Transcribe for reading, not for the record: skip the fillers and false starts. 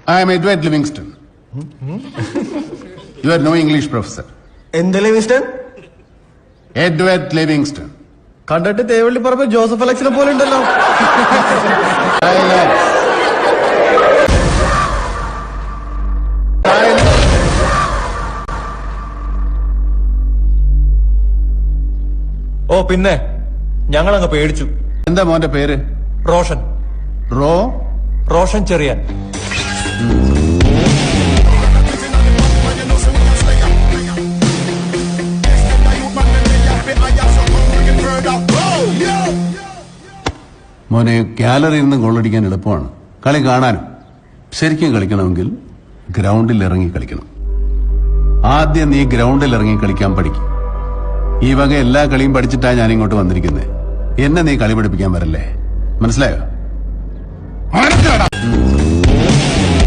I am Edward Livingston. You are no English professor. എന്ത് Livingstone? Edward Livingston. കണ്ടിട്ട് തേവള്ളി പറമ്പ് Joseph അലക്സിനെ പോലെ ഉണ്ടല്ലോ. Silence. ഓ പിന്നെ ഞങ്ങളങ്ങ് പേടിച്ചു. എന്താ മോന്റെ പേര്? റോഷൻ. റോഷൻ ചെറിയാൻ. മോനെ, ഗാലറിയിൽ നിന്ന് ഗോളടിക്കാൻ എളുപ്പമാണ്, കളി കാണാനും. ശരിക്കും കളിക്കണമെങ്കിൽ ഗ്രൗണ്ടിൽ ഇറങ്ങി കളിക്കണം. ആദ്യം നീ ഗ്രൗണ്ടിൽ ഇറങ്ങി കളിക്കാൻ പഠിക്കും. ഈ വക എല്ലാ കളിയും പഠിച്ചിട്ടാ ഞാൻ ഇങ്ങോട്ട് വന്നിരിക്കുന്നത്. എന്നെ നീ കളി പഠിപ്പിക്കാൻ വരല്ലേ, മനസ്സിലായോ?